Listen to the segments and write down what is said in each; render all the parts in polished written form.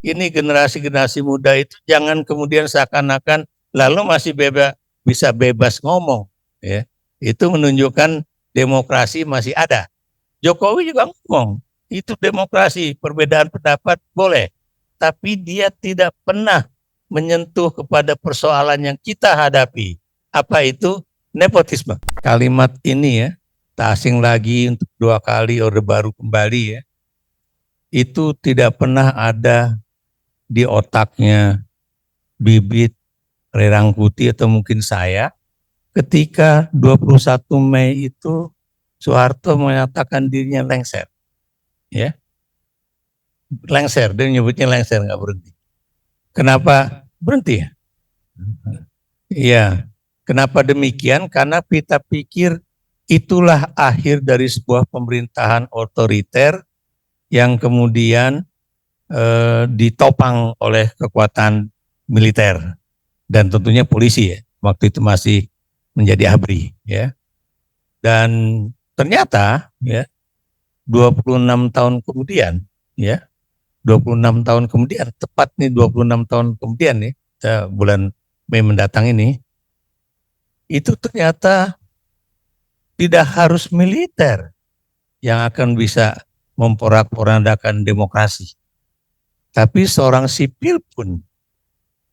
ini generasi-generasi muda itu jangan kemudian seakan-akan lalu masih bisa bebas ngomong, ya. Itu menunjukkan demokrasi masih ada. Jokowi juga ngomong, itu demokrasi, perbedaan pendapat boleh, tapi dia tidak pernah menyentuh kepada persoalan yang kita hadapi. Apa itu? Nepotisme. Kalimat ini ya, tak asing lagi untuk dua kali, orde baru kembali ya, itu tidak pernah ada di otaknya Bibit, Ray Rangkuti atau mungkin saya ketika 21 Mei itu Soeharto menyatakan dirinya lengser. Ya, lengser, dia menyebutnya lengser, nggak berhenti. Kenapa berhenti ya? Iya, kenapa demikian? Karena kita pikir itulah akhir dari sebuah pemerintahan otoriter yang kemudian ditopang oleh kekuatan militer dan tentunya polisi ya. Waktu itu masih menjadi ABRI ya. Dan ternyata ya 26 tahun kemudian ya, 26 tahun kemudian, tepat nih 26 tahun kemudian nih, bulan Mei mendatang ini, itu ternyata tidak harus militer yang akan bisa memporak-porandakan demokrasi. Tapi seorang sipil pun,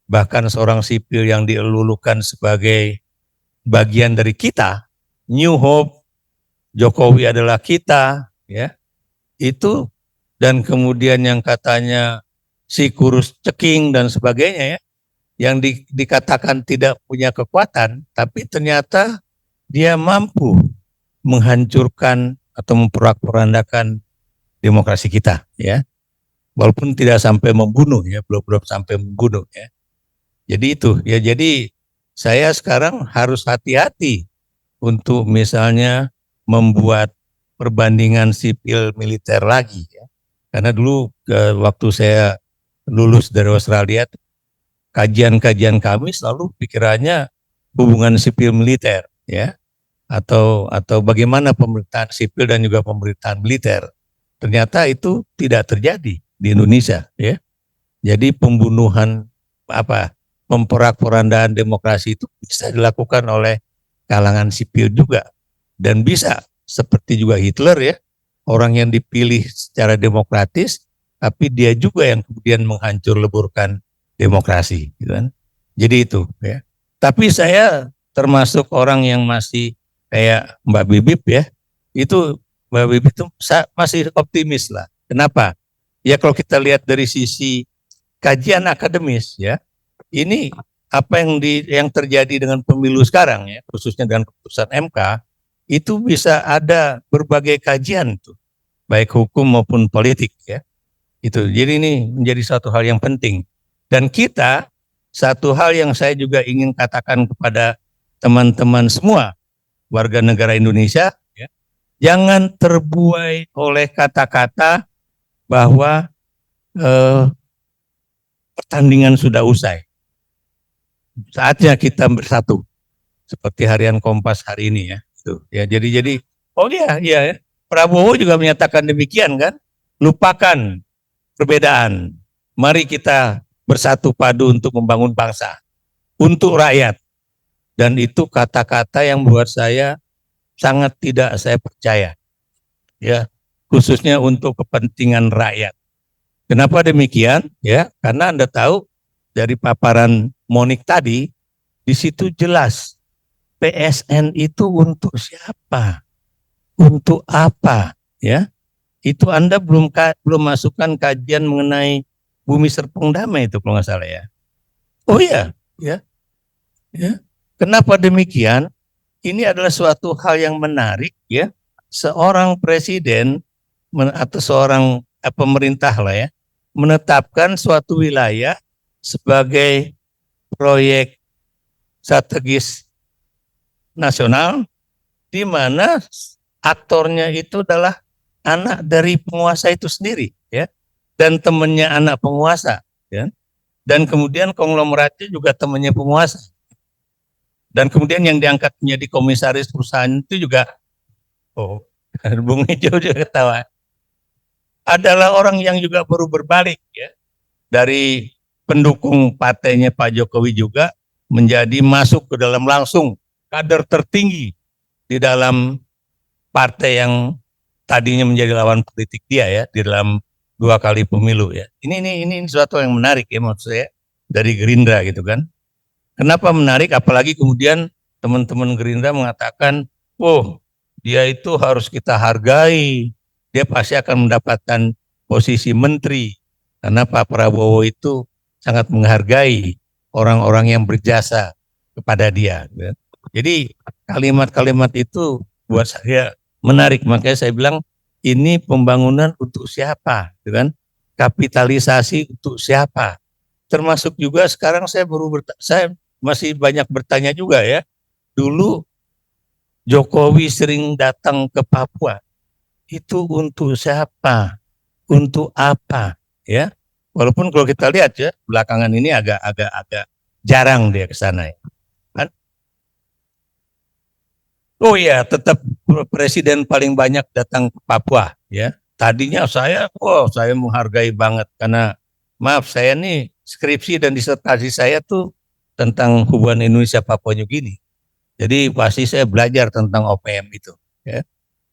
bahkan seorang sipil yang dielulukan sebagai bagian dari kita, New Hope, Jokowi adalah kita, ya, itu, dan kemudian yang katanya si kurus ceking dan sebagainya ya, yang dikatakan tidak punya kekuatan, tapi ternyata dia mampu menghancurkan atau memporak-porandakan demokrasi kita, ya, walaupun tidak sampai membunuh ya, belum sampai membunuh ya. Jadi itu ya, jadi saya sekarang harus hati-hati untuk misalnya membuat perbandingan sipil militer lagi ya. Karena dulu waktu saya lulus dari Australia, kajian-kajian kami selalu pikirannya hubungan sipil militer ya, atau bagaimana pemerintahan sipil dan juga pemerintahan militer. Ternyata itu tidak terjadi di Indonesia ya. Jadi pembunuhan memporak-porandaan demokrasi itu bisa dilakukan oleh kalangan sipil juga, dan bisa seperti juga Hitler ya, orang yang dipilih secara demokratis tapi dia juga yang kemudian menghancur leburkan demokrasi gitu kan. Jadi itu ya. Tapi saya termasuk orang yang masih kayak Mbak Bibip ya. Itu Mbak Bibip itu masih optimis lah. Kenapa? Ya kalau kita lihat dari sisi kajian akademis ya, ini apa yang terjadi dengan pemilu sekarang ya, khususnya dengan keputusan MK, itu bisa ada berbagai kajian tuh, baik hukum maupun politik ya. Itu. Jadi ini menjadi satu hal yang penting. Dan kita, satu hal yang saya juga ingin katakan kepada teman-teman semua warga negara Indonesia ya, jangan terbuai oleh kata-kata bahwa pertandingan sudah usai. Saatnya kita bersatu. Seperti harian Kompas hari ini ya. Itu. Ya, jadi oh iya, Prabowo juga menyatakan demikian kan. Lupakan perbedaan. Mari kita bersatu padu untuk membangun bangsa, untuk rakyat. Dan itu kata-kata yang buat saya sangat tidak saya percaya. Ya, khususnya untuk kepentingan rakyat. Kenapa demikian? Ya, karena Anda tahu dari paparan Monik tadi, di situ jelas PSN itu untuk siapa? Untuk apa? Ya, itu Anda belum masukkan kajian mengenai Bumi Serpong Damai itu kalau nggak salah ya. Oh iya, ya. Kenapa demikian? Ini adalah suatu hal yang menarik ya. Seorang presiden atau seorang pemerintah lah ya, menetapkan suatu wilayah sebagai proyek strategis nasional, di mana aktornya itu adalah anak dari penguasa itu sendiri ya, dan temannya anak penguasa ya, dan kemudian konglomeratnya juga temannya penguasa, dan kemudian yang diangkat menjadi komisaris perusahaan itu juga Bung Ijo juga ketawa, adalah orang yang juga baru berbalik ya, dari pendukung partainya Pak Jokowi juga menjadi masuk ke dalam langsung kader tertinggi di dalam partai yang tadinya menjadi lawan politik dia ya di dalam 2 kali pemilu ya. Ini sesuatu yang menarik ya maksud saya dari Gerindra gitu kan. Kenapa menarik? Apalagi kemudian teman-teman Gerindra mengatakan, oh dia itu harus kita hargai, dia pasti akan mendapatkan posisi menteri karena Pak Prabowo itu sangat menghargai orang-orang yang berjasa kepada dia. Jadi kalimat-kalimat itu buat saya menarik, makanya saya bilang ini pembangunan untuk siapa, gitu kan? Kapitalisasi untuk siapa? Termasuk juga sekarang saya masih banyak bertanya juga ya. Dulu Jokowi sering datang ke Papua, itu untuk siapa? Untuk apa? Ya, walaupun kalau kita lihat ya belakangan ini agak jarang dia ke sana ya. Oh iya, tetap presiden paling banyak datang ke Papua ya. Tadinya saya menghargai banget karena maaf saya nih skripsi dan disertasi saya tuh tentang hubungan Indonesia Papua New Guinea. Jadi pasti saya belajar tentang OPM itu ya.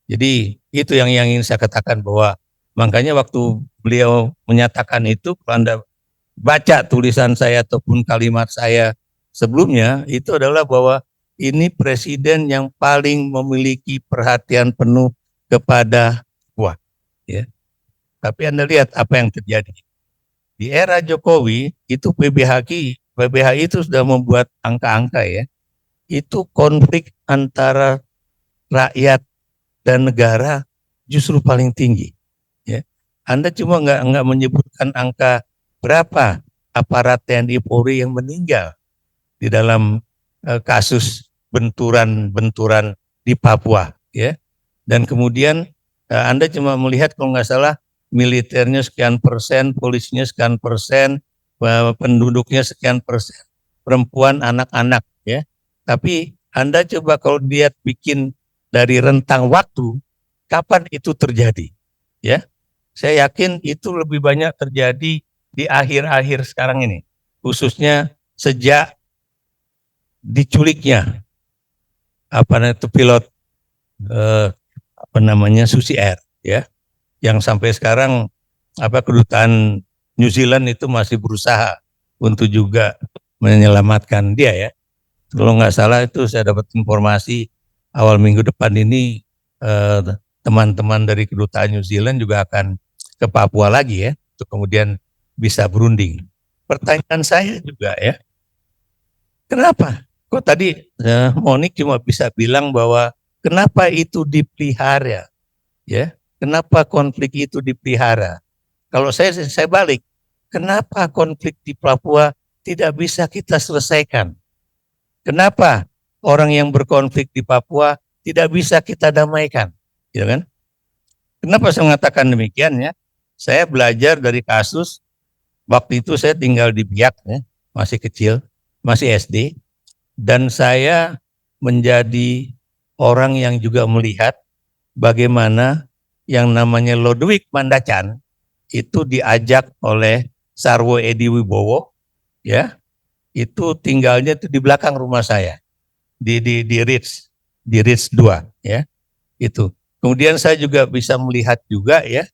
Jadi itu yang ingin saya katakan bahwa makanya waktu beliau menyatakan itu kalau Anda baca tulisan saya ataupun kalimat saya sebelumnya itu adalah bahwa ini presiden yang paling memiliki perhatian penuh kepada Papua ya. Tapi Anda lihat apa yang terjadi. Di era Jokowi itu PBHI itu sudah membuat angka-angka ya. Itu konflik antara rakyat dan negara justru paling tinggi. Ya. Anda cuma nggak menyebutkan angka berapa aparat TNI Polri yang meninggal di dalam kasus benturan di Papua. Ya. Dan kemudian Anda cuma melihat kalau nggak salah militernya sekian persen, polisinya sekian persen, penduduknya sekian persen, perempuan, anak-anak. Ya. Tapi Anda coba kalau lihat bikin dari rentang waktu, kapan itu terjadi? Ya, saya yakin itu lebih banyak terjadi di akhir-akhir sekarang ini, khususnya sejak diculiknya pilot Susi Air, ya, yang sampai sekarang kedutaan New Zealand itu masih berusaha untuk juga menyelamatkan dia ya. Kalau nggak salah itu saya dapat informasi awal minggu depan ini teman-teman dari kedutaan New Zealand juga akan ke Papua lagi ya, untuk kemudian bisa berunding. Pertanyaan saya juga ya, kenapa? Kok tadi Monik cuma bisa bilang bahwa kenapa itu dipelihara, ya? Kenapa konflik itu dipelihara? Kalau saya balik, kenapa konflik di Papua tidak bisa kita selesaikan? Kenapa orang yang berkonflik di Papua tidak bisa kita damaikan, gitu kan? Kenapa saya mengatakan demikian ya? Saya belajar dari kasus waktu itu saya tinggal di Biak ya, masih kecil, masih SD, dan saya menjadi orang yang juga melihat bagaimana yang namanya Lodewijk Mandacan itu diajak oleh Sarwo Edi Wibowo, ya, itu tinggalnya itu di belakang rumah saya di Ritz 2 ya itu. Kemudian saya juga bisa melihat juga ya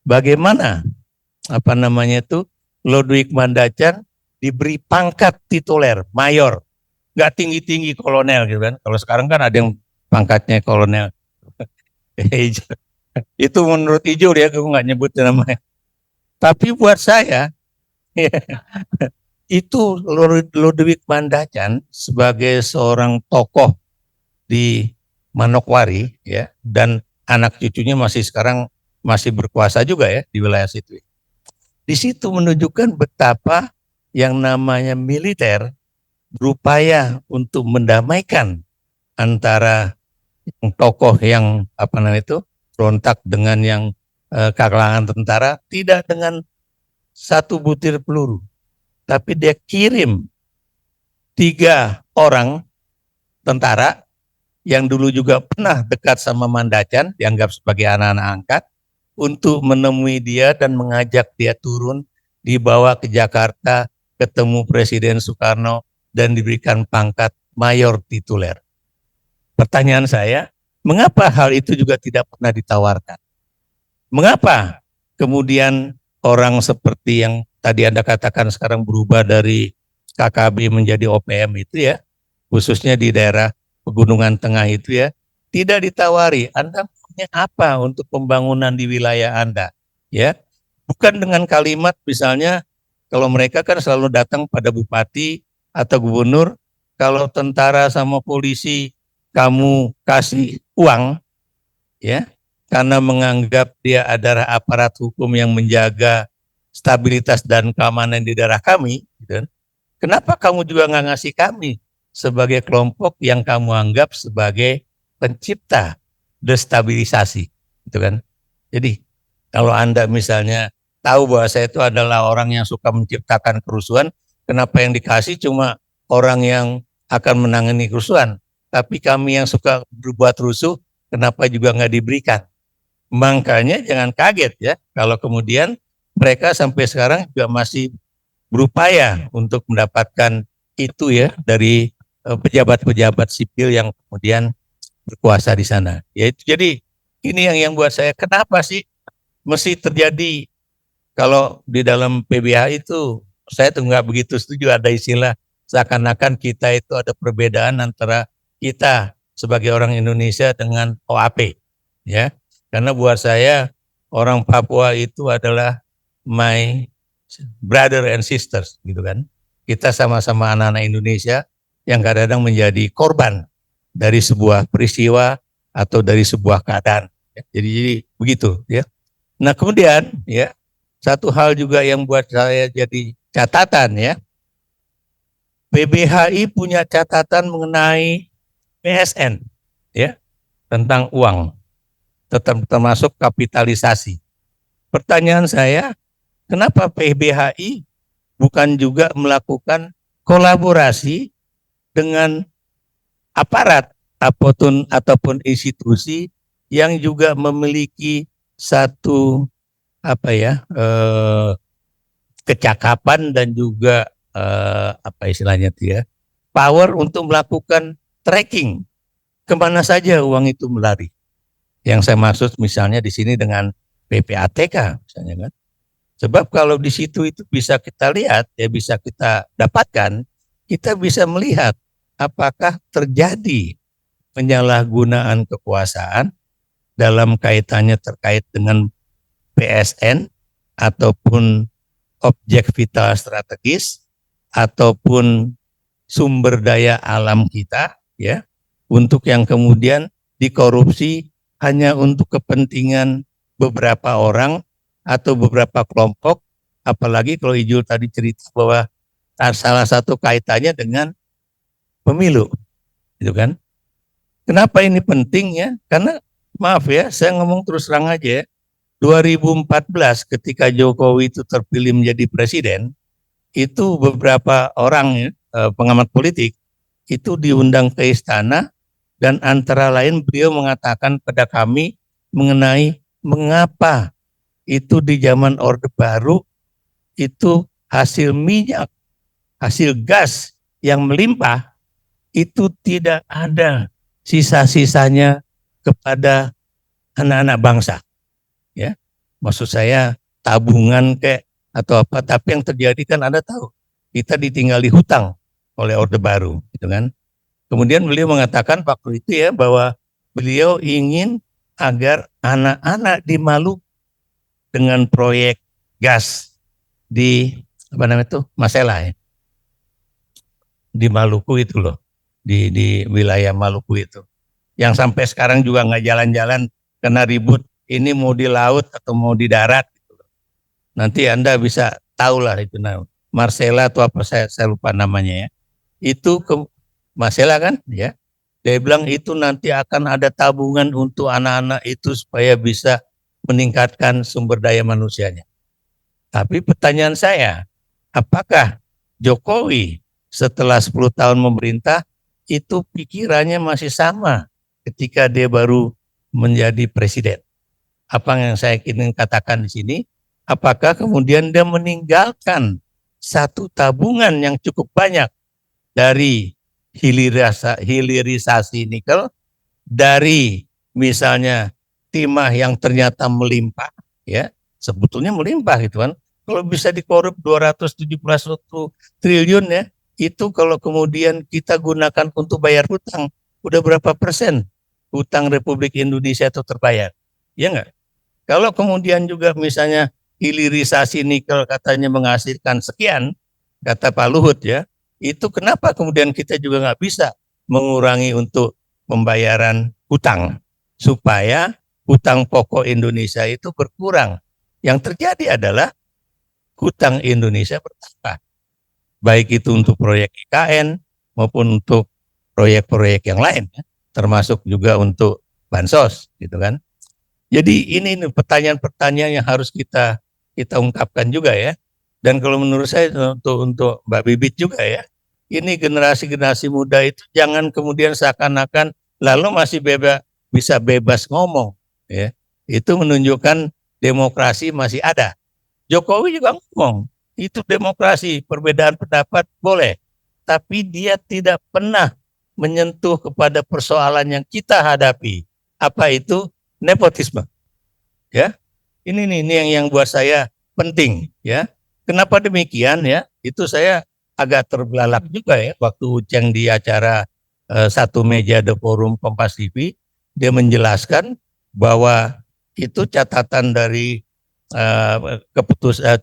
bagaimana Lodewijk Mandacan diberi pangkat tituler mayor, nggak tinggi-tinggi kolonel gitu kan. Kalau sekarang kan ada yang pangkatnya kolonel. Itu menurut Ijul ya, aku nggak nyebut namanya. Tapi buat saya itu Lodewijk Mandacan sebagai seorang tokoh di Manokwari ya, dan anak cucunya sekarang masih berkuasa juga ya di wilayah situ. Di situ menunjukkan betapa yang namanya militer berupaya untuk mendamaikan antara tokoh yang berontak dengan yang kalangan tentara, tidak dengan satu butir peluru, tapi dia kirim 3 orang tentara yang dulu juga pernah dekat sama Mandacan, dianggap sebagai anak-anak angkat, untuk menemui dia dan mengajak dia turun dibawa ke Jakarta, ketemu Presiden Soekarno, dan diberikan pangkat mayor tituler. Pertanyaan saya, mengapa hal itu juga tidak pernah ditawarkan? Mengapa kemudian orang seperti yang tadi Anda katakan sekarang berubah dari KKB menjadi OPM itu ya, khususnya di daerah Pegunungan Tengah itu ya, tidak ditawari, Anda punya apa untuk pembangunan di wilayah Anda? Ya, bukan dengan kalimat misalnya kalau mereka kan selalu datang pada bupati atau gubernur, kalau tentara sama polisi kamu kasih uang, ya, karena menganggap dia adalah aparat hukum yang menjaga stabilitas dan keamanan di daerah kami, gitu. Kenapa kamu juga nggak ngasih kami sebagai kelompok yang kamu anggap sebagai pencipta destabilisasi, gitu kan? Jadi kalau Anda misalnya tahu bahwa saya itu adalah orang yang suka menciptakan kerusuhan, kenapa yang dikasih cuma orang yang akan menangani kerusuhan, tapi kami yang suka berbuat rusuh, kenapa juga nggak diberikan? Makanya jangan kaget ya kalau kemudian mereka sampai sekarang juga masih berupaya untuk mendapatkan itu ya dari pejabat-pejabat sipil yang kemudian berkuasa di sana. Ya itu jadi ini yang buat saya kenapa sih mesti terjadi kalau di dalam PBH itu saya tuh nggak begitu setuju ada istilah seakan-akan kita itu ada perbedaan antara kita sebagai orang Indonesia dengan OAP ya. Karena buat saya orang Papua itu adalah my brother and sisters gitu kan. Kita sama-sama anak-anak Indonesia yang kadang-kadang menjadi korban dari sebuah peristiwa atau dari sebuah keadaan. Jadi begitu ya. Nah kemudian ya satu hal juga yang buat saya jadi catatan ya. PBHI punya catatan mengenai PSN ya tentang uang, termasuk kapitalisasi. Pertanyaan saya, kenapa PBHI bukan juga melakukan kolaborasi dengan aparat ataupun institusi yang juga memiliki satu kecakapan dan juga apa istilahnya itu ya, power untuk melakukan tracking kemana saja uang itu melari. Yang saya maksud misalnya di sini dengan PPATK misalnya kan. Sebab kalau di situ itu bisa kita lihat, ya bisa kita dapatkan, kita bisa melihat apakah terjadi penyalahgunaan kekuasaan dalam kaitannya terkait dengan PSN ataupun objek vital strategis ataupun sumber daya alam kita ya untuk yang kemudian dikorupsi hanya untuk kepentingan beberapa orang atau beberapa kelompok, apalagi kalau Ijul tadi cerita bahwa salah satu kaitannya dengan pemilu, gitu kan? Kenapa ini penting ya? Karena maaf ya, saya ngomong terus terang aja ya, 2014 ketika Jokowi itu terpilih menjadi presiden, itu beberapa orang ya, pengamat politik itu diundang ke istana dan antara lain beliau mengatakan pada kami mengenai mengapa itu di zaman Orde Baru itu hasil minyak, hasil gas yang melimpah itu tidak ada sisa-sisanya kepada anak-anak bangsa. Ya, maksud saya tabungan kayak atau apa, tapi yang terjadi kan Anda tahu, kita ditinggali hutang oleh Orde Baru, gitu kan. Kemudian beliau mengatakan waktu itu ya bahwa beliau ingin agar anak-anak di Maluku dengan proyek gas di Masela ya, di Maluku itu loh, di wilayah Maluku itu, yang sampai sekarang juga nggak jalan-jalan karena ribut ini mau di laut atau mau di darat. Gitu loh. Nanti Anda bisa tahu lah itu Marcela atau apa saya lupa namanya ya. Itu ke Marcela kan ya. Dia bilang itu nanti akan ada tabungan untuk anak-anak itu supaya bisa meningkatkan sumber daya manusianya. Tapi pertanyaan saya, apakah Jokowi setelah 10 tahun memerintah itu pikirannya masih sama ketika dia baru menjadi presiden? Apa yang saya ingin katakan di sini, apakah kemudian dia meninggalkan satu tabungan yang cukup banyak dari hilirisasi nikel, dari misalnya timah yang ternyata melimpah, ya sebetulnya melimpah gitu kan. Kalau bisa dikorup 271 triliun ya, itu kalau kemudian kita gunakan untuk bayar hutang, udah berapa persen hutang Republik Indonesia itu terbayar? Ya enggak? Kalau kemudian juga misalnya hilirisasi nikel katanya menghasilkan sekian, kata Pak Luhut ya, itu kenapa kemudian kita juga nggak bisa mengurangi untuk pembayaran hutang supaya hutang pokok Indonesia itu berkurang. Yang terjadi adalah hutang Indonesia bertambah, baik itu untuk proyek IKN maupun untuk proyek-proyek yang lain, ya, termasuk juga untuk bansos, gitu kan. Jadi ini pertanyaan-pertanyaan yang harus kita ungkapkan juga ya. Dan kalau menurut saya untuk Mbak Bibit juga ya, ini generasi-generasi muda itu jangan kemudian seakan-akan lalu masih bisa bebas ngomong ya. Itu menunjukkan demokrasi masih ada. Jokowi juga ngomong, itu demokrasi, perbedaan pendapat boleh, tapi dia tidak pernah menyentuh kepada persoalan yang kita hadapi. Apa itu? Nepotisme. Ya. Ini yang buat saya penting ya. Kenapa demikian ya? Itu saya agak terbelalak juga ya waktu Uceng di acara Satu Meja The Forum Kompas TV, dia menjelaskan bahwa itu catatan dari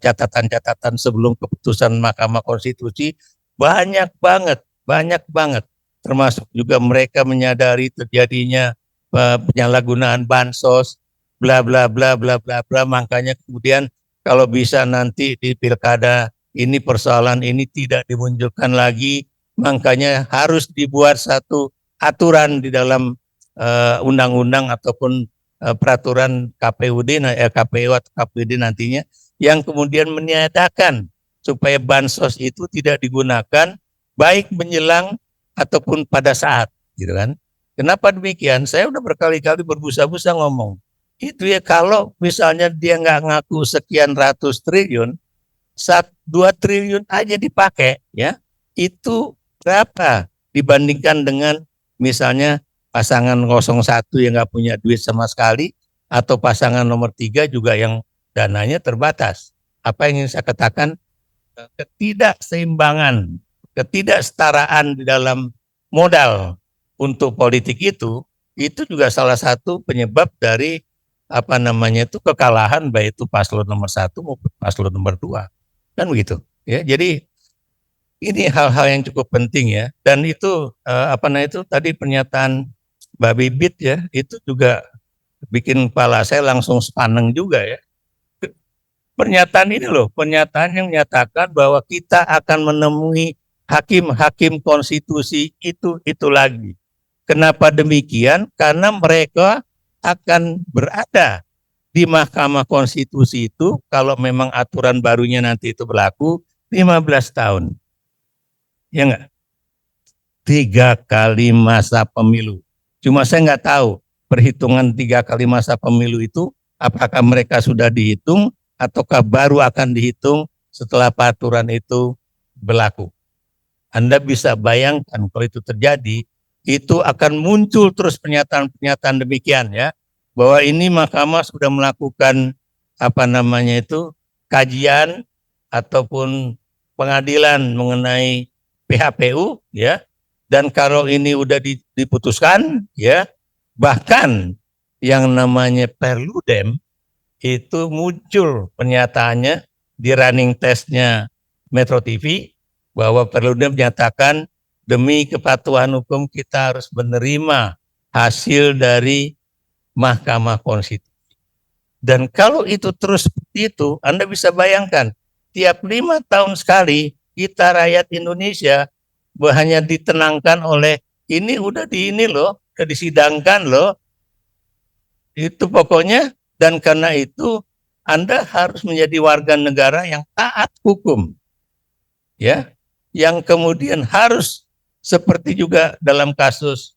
catatan-catatan sebelum keputusan Mahkamah Konstitusi banyak banget, termasuk juga mereka menyadari terjadinya penyalahgunaan bansos, bla bla bla bla bla bla. Makanya kemudian kalau bisa nanti di pilkada ini persoalan ini tidak dimunculkan lagi, makanya harus dibuat satu aturan di dalam undang-undang ataupun peraturan KPUD, KPU atau KPUD nantinya, yang kemudian meniadakan supaya bansos itu tidak digunakan baik menjelang ataupun pada saat, gitu kan. Kenapa demikian? Saya udah berkali-kali berbusa-busa ngomong. Itu ya, kalau misalnya dia nggak ngaku sekian ratus triliun, 2 triliun aja dipakai ya, itu berapa dibandingkan dengan misalnya pasangan 01 yang nggak punya duit sama sekali, atau pasangan nomor 3 juga yang dananya terbatas. Apa yang ingin saya katakan? Ketidakseimbangan, ketidaksetaraan di dalam modal untuk politik itu juga salah satu penyebab dari kekalahan baik itu paslon nomor 1 maupun paslon nomor 2. Kan begitu ya. Jadi ini hal-hal yang cukup penting ya. Dan itu tadi pernyataan Mbak Bibit ya, itu juga bikin kepala saya langsung sepaneng juga ya. Pernyataan ini loh, pernyataan yang menyatakan bahwa kita akan menemui hakim-hakim konstitusi itu lagi. Kenapa demikian? Karena mereka akan berada di Mahkamah Konstitusi itu kalau memang aturan barunya nanti itu berlaku 15 tahun. Ya enggak? 3 kali masa pemilu. Cuma saya nggak tahu perhitungan 3 kali masa pemilu itu apakah mereka sudah dihitung ataukah baru akan dihitung setelah peraturan itu berlaku. Anda bisa bayangkan kalau itu terjadi, itu akan muncul terus pernyataan-pernyataan demikian ya, bahwa ini mahkamah sudah melakukan kajian ataupun pengadilan mengenai PHPU ya, dan kalau ini udah diputuskan ya, bahkan yang namanya Perludem itu muncul pernyataannya di running testnya Metro TV bahwa Perludem menyatakan demi kepatuhan hukum kita harus menerima hasil dari Mahkamah Konstitusi. Dan kalau itu terus seperti itu, Anda bisa bayangkan tiap 5 tahun sekali kita rakyat Indonesia hanya ditenangkan oleh ini udah disidangkan loh. Itu pokoknya. Dan karena itu Anda harus menjadi warga negara yang taat hukum. Ya, yang kemudian harus seperti juga dalam kasus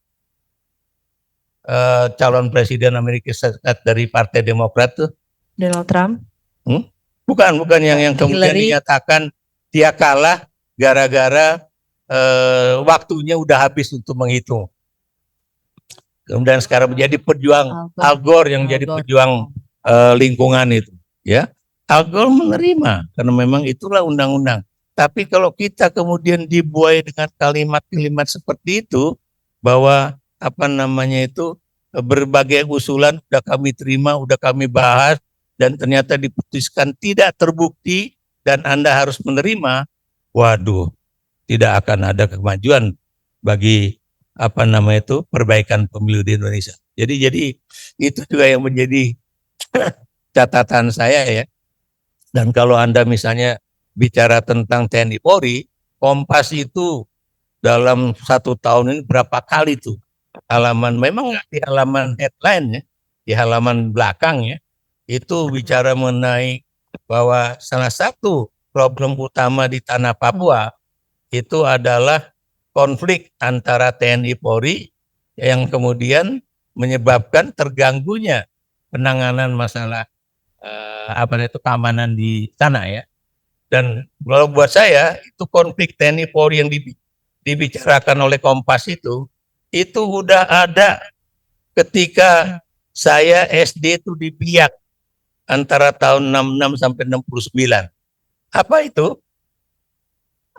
calon presiden Amerika Serikat dari Partai Demokrat tuh, Donald Trump. bukan yang kemudian dinyatakan dia kalah gara-gara waktunya udah habis untuk menghitung. Kemudian sekarang menjadi pejuang Al Gore yang jadi pejuang lingkungan itu, ya. Al Gore menerima karena memang itulah undang-undang. Tapi kalau kita kemudian dibuai dengan kalimat-kalimat seperti itu, bahwa apa namanya itu berbagai usulan sudah kami terima, sudah kami bahas, dan ternyata diputuskan tidak terbukti dan Anda harus menerima, waduh, tidak akan ada kemajuan bagi apa namanya itu perbaikan pemilu di Indonesia. Jadi itu juga yang menjadi catatan saya ya. Dan kalau Anda misalnya bicara tentang TNI Polri, Kompas itu dalam 1 tahun ini berapa kali tuh halaman, memang nggak di halaman headline ya, di halaman belakang ya, itu bicara mengenai bahwa salah satu problem utama di tanah Papua itu adalah konflik antara TNI Polri yang kemudian menyebabkan terganggunya penanganan masalah keamanan di sana ya. Dan kalau buat saya itu konflik TNI Polri yang dibicarakan oleh Kompas itu udah ada ketika saya SD itu di Biak antara tahun 66 sampai 69. Apa itu?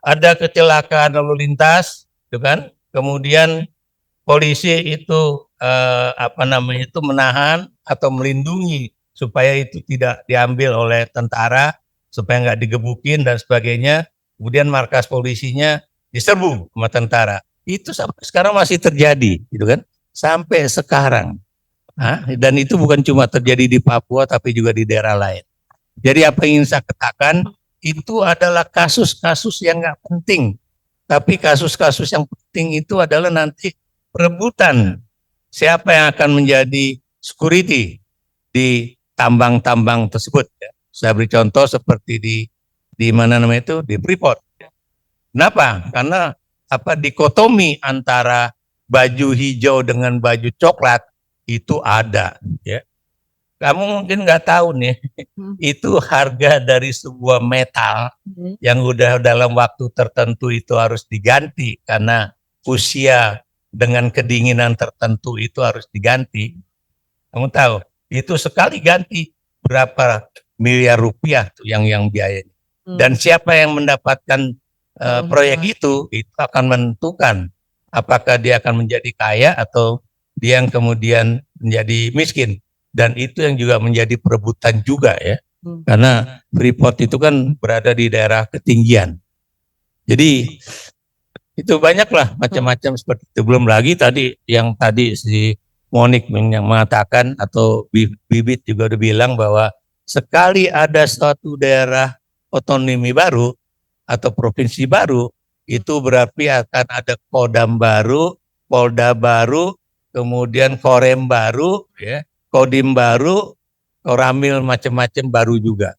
Ada kecelakaan lalu lintas, gitu kan? Kemudian polisi itu menahan atau melindungi supaya itu tidak diambil oleh tentara, supaya nggak digebukin dan sebagainya. Kemudian markas polisinya diserbu sama tentara. Itu sampai sekarang masih terjadi, gitu kan? Sampai sekarang. Dan itu bukan cuma terjadi di Papua, tapi juga di daerah lain. Jadi apa yang ingin saya katakan, itu adalah kasus-kasus yang nggak penting. Tapi kasus-kasus yang penting itu adalah nanti perebutan siapa yang akan menjadi security di tambang-tambang tersebut. Saya beri contoh seperti di mana namanya itu, di Freeport. Kenapa? Karena dikotomi antara baju hijau dengan baju coklat itu ada, ya. Kamu mungkin nggak tahu nih, itu harga dari sebuah metal yang udah dalam waktu tertentu itu harus diganti karena usia dengan kedinginan tertentu itu harus diganti. Kamu tahu, itu sekali ganti berapa miliar rupiah tuh yang biayanya. Dan siapa yang mendapatkan proyek itu akan menentukan apakah dia akan menjadi kaya atau dia yang kemudian menjadi miskin. Dan itu yang juga menjadi perebutan juga ya. Karena Freeport itu kan berada di daerah ketinggian. Jadi itu banyaklah macam-macam seperti itu. Belum lagi tadi si Monik yang mengatakan atau Bibit juga udah bilang bahwa sekali ada suatu daerah otonomi baru atau provinsi baru, itu berarti akan ada Kodam baru, Polda baru, kemudian Korem baru, ya, Kodim baru, Koramil macam-macam baru juga.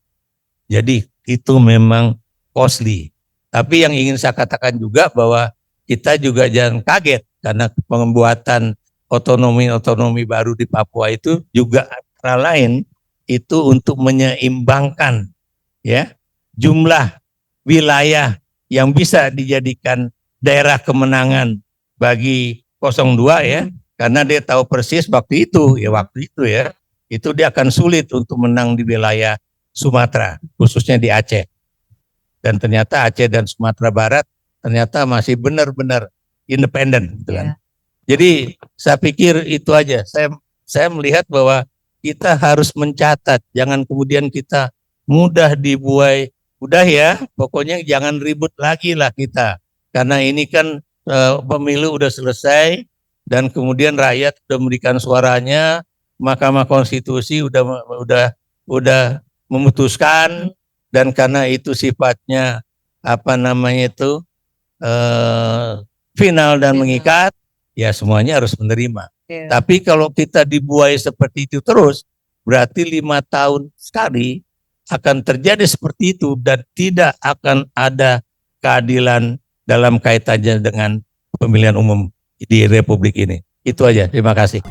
Jadi itu memang costly. Tapi yang ingin saya katakan juga bahwa kita juga jangan kaget karena pembuatan otonomi baru di Papua itu juga antara lain itu untuk menyeimbangkan ya jumlah wilayah yang bisa dijadikan daerah kemenangan bagi 02 ya, karena dia tahu persis waktu itu ya itu dia akan sulit untuk menang di wilayah Sumatera, khususnya di Aceh. Dan ternyata Aceh dan Sumatera Barat ternyata masih benar-benar independen, gitu kan. Jadi saya pikir itu aja. Saya melihat bahwa kita harus mencatat, jangan kemudian kita mudah dibuai. Udah ya, pokoknya jangan ribut lagi lah kita. Karena ini kan pemilu udah selesai dan kemudian rakyat sudah memberikan suaranya, Mahkamah Konstitusi udah memutuskan, dan karena itu sifatnya final dan mengikat, ya semuanya harus menerima. Tapi kalau kita dibuai seperti itu terus, berarti 5 tahun sekali akan terjadi seperti itu dan tidak akan ada keadilan dalam kaitannya dengan pemilihan umum di Republik ini. Itu aja, terima kasih.